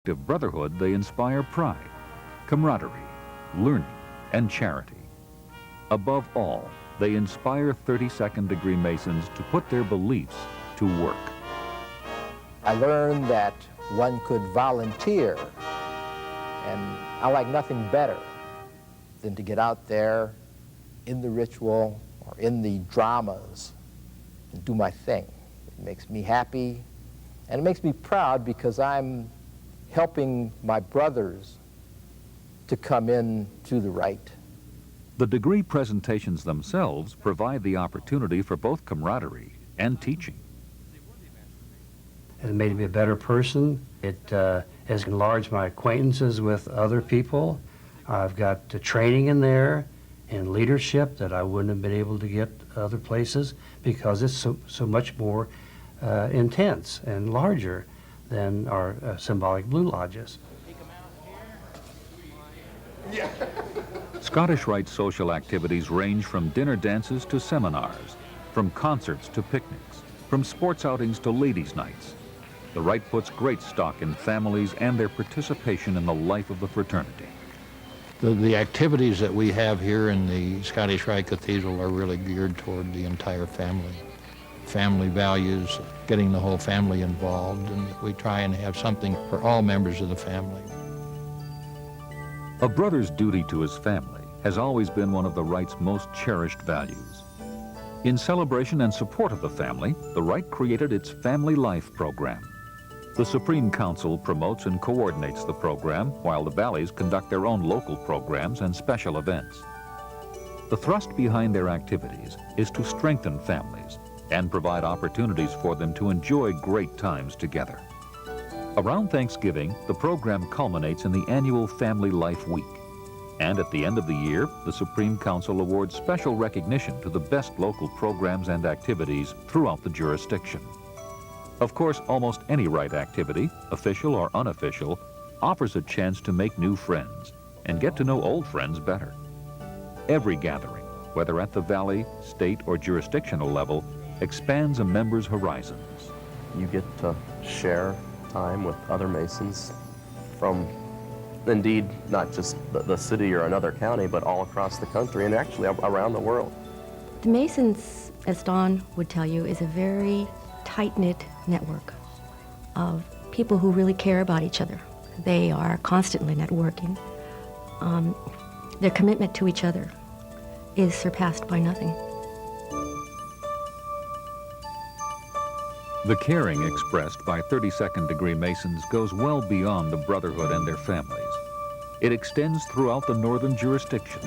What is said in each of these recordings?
active brotherhood, they inspire pride, camaraderie, learning, and charity. Above all, they inspire 32nd degree Masons to put their beliefs to work. I learned that one could volunteer, and I like nothing better than to get out there in the ritual or in the dramas and do my thing. It makes me happy, and it makes me proud because I'm helping my brothers to come in to the Rite. The degree presentations themselves provide the opportunity for both camaraderie and teaching. It made me a better person. It has enlarged my acquaintances with other people. I've got training in there and leadership that I wouldn't have been able to get other places because it's so much more intense and larger than our symbolic Blue Lodges. Scottish Rite social activities range from dinner dances to seminars, from concerts to picnics, from sports outings to ladies' nights. The Rite puts great stock in families and their participation in the life of the fraternity. The activities that we have here in the Scottish Rite Cathedral are really geared toward the entire family. Family values, getting the whole family involved, and we try and have something for all members of the family. A brother's duty to his family has always been one of the Rite's most cherished values. In celebration and support of the family, the Rite created its Family Life program. The Supreme Council promotes and coordinates the program, while the Valleys conduct their own local programs and special events. The thrust behind their activities is to strengthen families and provide opportunities for them to enjoy great times together. Around Thanksgiving, the program culminates in the annual Family Life Week. And at the end of the year, the Supreme Council awards special recognition to the best local programs and activities throughout the jurisdiction. Of course, almost any Rite activity, official or unofficial, offers a chance to make new friends and get to know old friends better. Every gathering, whether at the Valley, state, or jurisdictional level, expands a member's horizons. You get to share time with other Masons from, indeed, not just the city or another county, but all across the country and actually around the world. The Masons, as Don would tell you, is a very tight-knit network of people who really care about each other. They are constantly networking. Their commitment to each other is surpassed by nothing. The caring expressed by 32nd degree Masons goes well beyond the brotherhood and their families. It extends throughout the northern jurisdiction,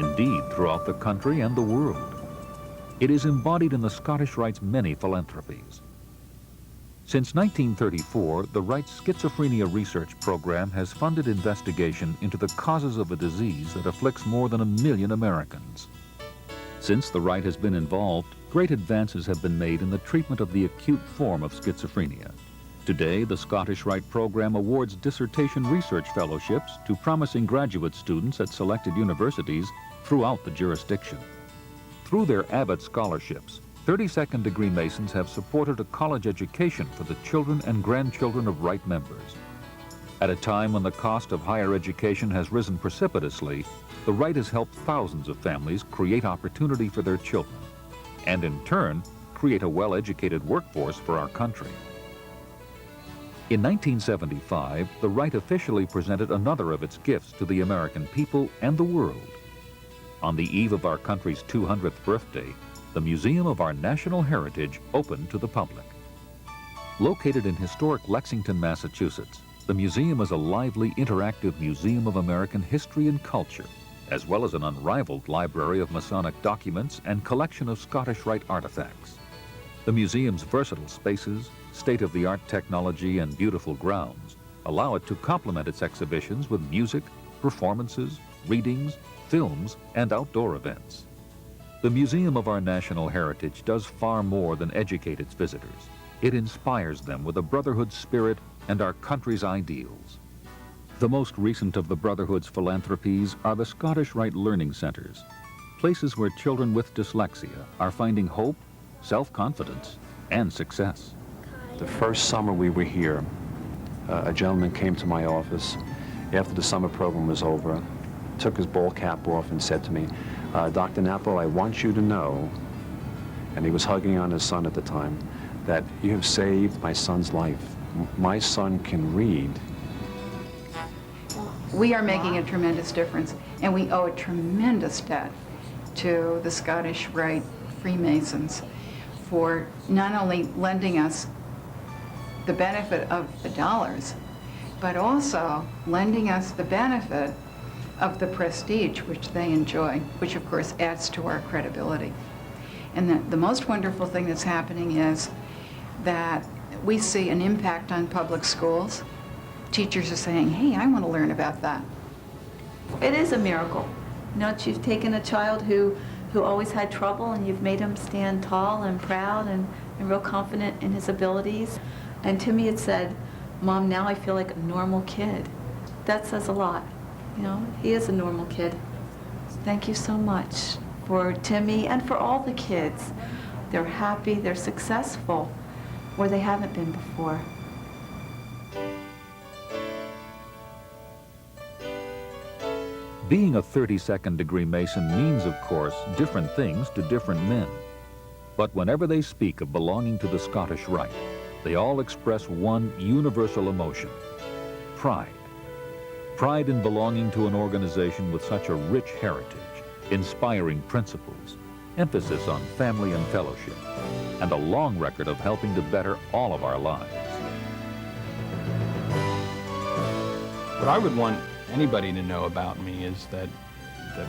indeed throughout the country and the world. It is embodied in the Scottish Rite's many philanthropies. Since 1934, the Rite's schizophrenia research program has funded investigation into the causes of a disease that afflicts more than 1 million Americans. Since the Rite has been involved, great advances have been made in the treatment of the acute form of schizophrenia. Today, the Scottish Rite program awards dissertation research fellowships to promising graduate students at selected universities throughout the jurisdiction. Through their Abbott scholarships, 32nd degree Masons have supported a college education for the children and grandchildren of Rite members. At a time when the cost of higher education has risen precipitously, the Rite has helped thousands of families create opportunity for their children, and in turn, create a well-educated workforce for our country. In 1975, the Rite officially presented another of its gifts to the American people and the world. On the eve of our country's 200th birthday, the Museum of our National Heritage opened to the public. Located in historic Lexington, Massachusetts, the museum is a lively, interactive museum of American history and culture, as well as an unrivaled library of Masonic documents and collection of Scottish Rite artifacts. The museum's versatile spaces, state-of-the-art technology, and beautiful grounds allow it to complement its exhibitions with music, performances, readings, films, and outdoor events. The Museum of our National Heritage does far more than educate its visitors. It inspires them with the Brotherhood spirit and our country's ideals. The most recent of the Brotherhood's philanthropies are the Scottish Rite Learning Centers, places where children with dyslexia are finding hope, self-confidence, and success. The first summer we were here, a gentleman came to my office after the summer program was over, took his ball cap off and said to me, Dr. Nappo, I want you to know, and he was hugging on his son at the time, that you have saved my son's life. My son can read. We are making a tremendous difference, and we owe a tremendous debt to the Scottish Rite Freemasons for not only lending us the benefit of the dollars, but also lending us the benefit of the prestige which they enjoy, which of course adds to our credibility. And the most wonderful thing that's happening is that we see an impact on public schools. Teachers are saying, hey, I want to learn about that. It is a miracle. You know, you've taken a child who always had trouble and you've made him stand tall and proud and real confident in his abilities. And to me it said, Mom, now I feel like a normal kid. That says a lot. You know, he is a normal kid. Thank you so much for Timmy and for all the kids. They're happy, they're successful, where they haven't been before. Being a 32nd degree Mason means, of course, different things to different men. But whenever they speak of belonging to the Scottish Rite, they all express one universal emotion: pride. Pride in belonging to an organization with such a rich heritage, inspiring principles, emphasis on family and fellowship, and a long record of helping to better all of our lives. What I would want anybody to know about me is that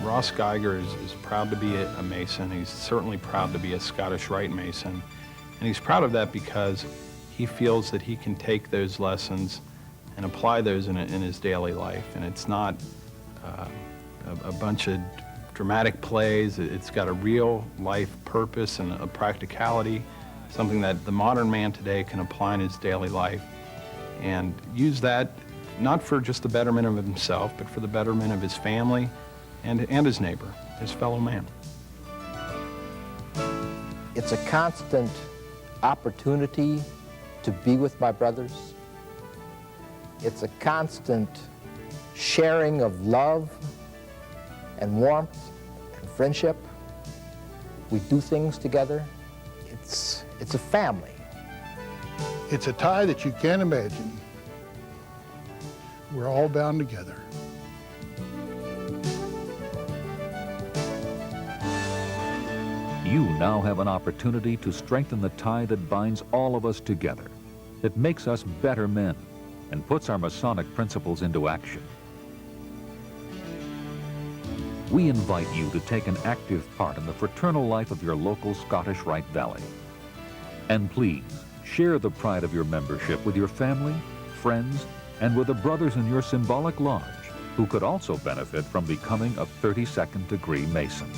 Ross Geiger is proud to be a Mason. He's certainly proud to be a Scottish Rite Mason. And he's proud of that because he feels that he can take those lessons and apply those in his daily life. And it's not a bunch of dramatic plays. It's got a real life purpose and a practicality, something that the modern man today can apply in his daily life and use that not for just the betterment of himself, but for the betterment of his family and his neighbor, his fellow man. It's a constant opportunity to be with my brothers. It's a constant sharing of love and warmth and friendship. We do things together. It's a family. It's a tie that you can't imagine. We're all bound together. You now have an opportunity to strengthen the tie that binds all of us together, that makes us better men, and puts our Masonic principles into action. We invite you to take an active part in the fraternal life of your local Scottish Rite Valley. And please, share the pride of your membership with your family, friends, and with the brothers in your symbolic lodge who could also benefit from becoming a 32nd degree Mason.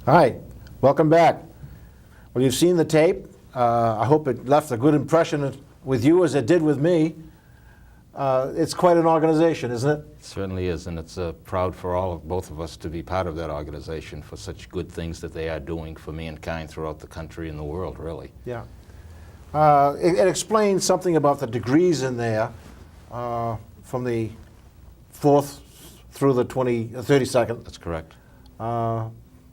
Hi, welcome back. Well, you've seen the tape. I hope it left a good impression with you as it did with me. It's quite an organization, isn't it? It certainly is, and it's proud for both of us to be part of that organization for such good things that they are doing for mankind throughout the country and the world, really. Yeah. It explains something about the degrees in there from the 4th through the 32nd. That's correct.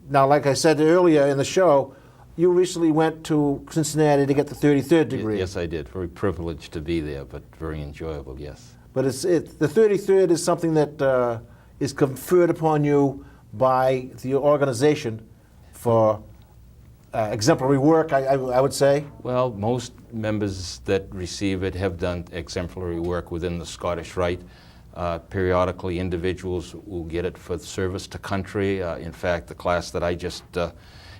Now, like I said earlier in the show, you recently went to Cincinnati to get the 33rd degree. Yes, I did. Very privileged to be there, but very enjoyable, yes. But the 33rd is something that is conferred upon you by the organization for exemplary work, I would say. Well, most members that receive it have done exemplary work within the Scottish Rite. Periodically, individuals will get it for service to country. In fact, the class that I just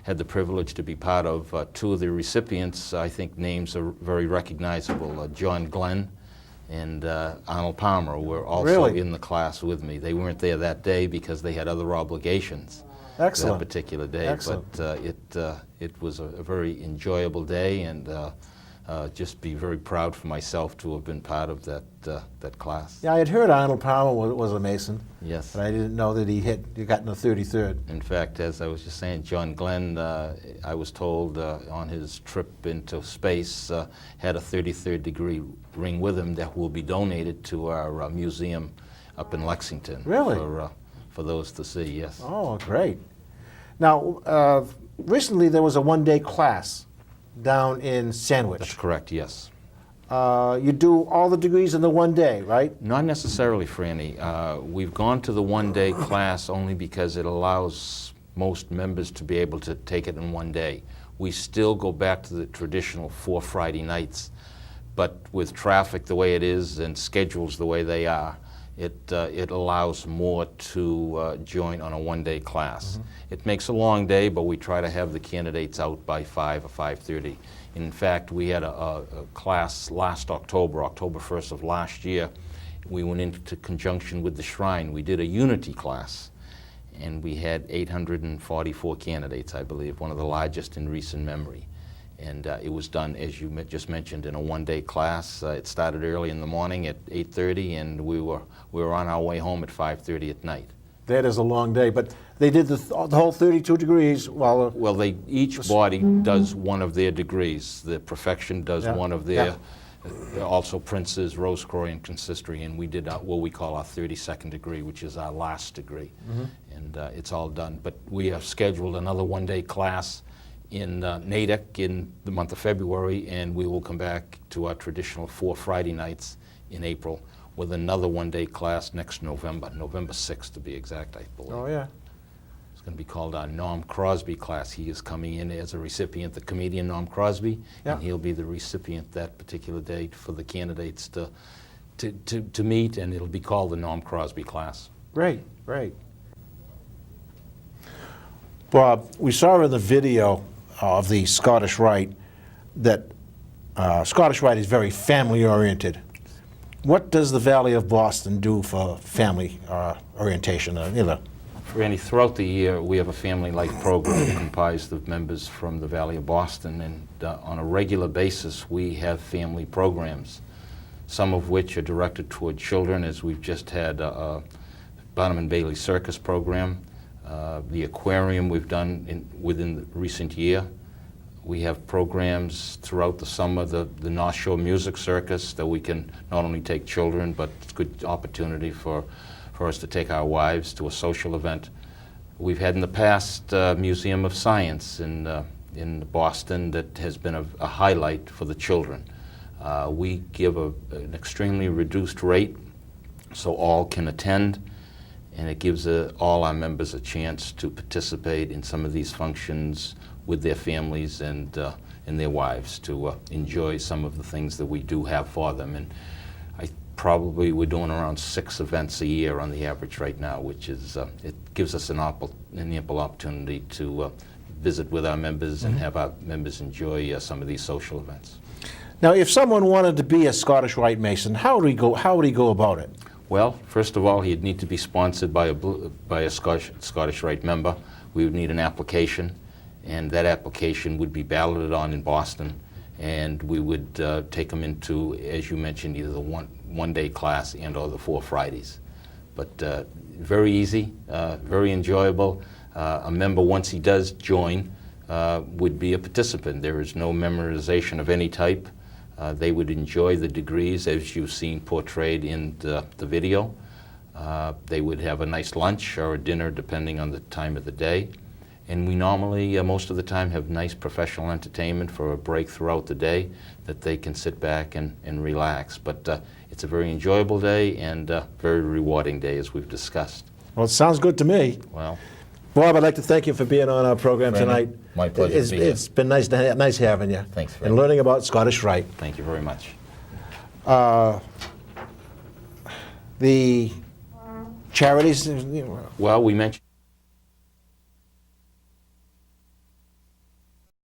had the privilege to be part of, two of the recipients, I think names are very recognizable. John Glenn and Arnold Palmer were also Really? in the class with me. They weren't there that day because they had other obligations Excellent. that particular day. Excellent. But it was a very enjoyable day, and just be very proud for myself to have been part of that class. Yeah, I had heard Arnold Palmer was a Mason. Yes. But I didn't know that he got in the 33rd. In fact, as I was just saying, John Glenn, I was told on his trip into space, had a 33rd degree ring with him that will be donated to our museum up in Lexington. Really? For those to see, yes. Oh, great. Now, recently there was a one-day class down in Sandwich. That's correct, yes. You do all the degrees in the one day, right? Not necessarily, Franny. We've gone to the one-day class only because it allows most members to be able to take it in one day. We still go back to the traditional 4 Friday nights, but with traffic the way it is and schedules the way they are, it allows more to join on a one-day class. It makes a long day, but we try to have the candidates out by 5 or 5:30. In fact, we had a class last October 1st of last year. We went into conjunction with the Shrine. We did a unity class, and we had 844 candidates, I believe, one of the largest in recent memory. And it was done, as you just mentioned, in a one-day class. It started early in the morning at 8:30, and we were on our way home at 5:30 at night. That is a long day, but they did the whole 32 degrees while... Well, each body does one of their degrees. The Perfection does one of their, also Prince's, Rose-Croix, and Consistory, and we did what we call our 32nd degree, which is our last degree. And it's all done. But we have scheduled another one-day class in Natick in the month of February, and we will come back to our traditional 4 Friday nights in April with another one-day class next November 6th to be exact, I believe. Oh, yeah. It's going to be called our Norm Crosby class. He is coming in as a recipient, the comedian Norm Crosby, and he'll be the recipient that particular day for the candidates to meet, and it'll be called the Norm Crosby class. Great, great. Bob, we saw in the video of the Scottish Rite that Scottish Rite is very family-oriented. What does the Valley of Boston do for family orientation? Randy, throughout the year, we have a family life program comprised of members from the Valley of Boston, and on a regular basis, we have family programs, some of which are directed toward children, as we've just had a Barnum and Bailey Circus program, the aquarium we've done within the recent year. We have programs throughout the summer, the North Shore Music Circus, that we can not only take children, but it's a good opportunity for us to take our wives to a social event. We've had in the past Museum of Science in Boston that has been a highlight for the children. We give an extremely reduced rate so all can attend, and it gives all our members a chance to participate in some of these functions with their families and their wives to enjoy some of the things that we do have for them. And we're doing around 6 events a year on the average right now, which is, it gives us an ample opportunity to visit with our members and have our members enjoy some of these social events. Now, if someone wanted to be a Scottish Rite Mason, how would he go about it? Well, first of all, he'd need to be sponsored by a Scottish Rite member. We would need an application, and that application would be balloted on in Boston, and we would take them into, as you mentioned, either the one-day class and or the 4 Fridays. But very easy, very enjoyable. A member, once he does join, would be a participant. There is no memorization of any type. They would enjoy the degrees as you've seen portrayed in the video. They would have a nice lunch or a dinner depending on the time of the day. And we normally, most of the time, have nice professional entertainment for a break throughout the day that they can sit back and relax. But it's a very enjoyable day and a very rewarding day, as we've discussed. Well, it sounds good to me. Well, Bob, I'd like to thank you for being on our program tonight. My pleasure to be here. It's been nice having you. Thanks very and much. learning about Scottish Rite. Thank you very much. The charities. Well, we mentioned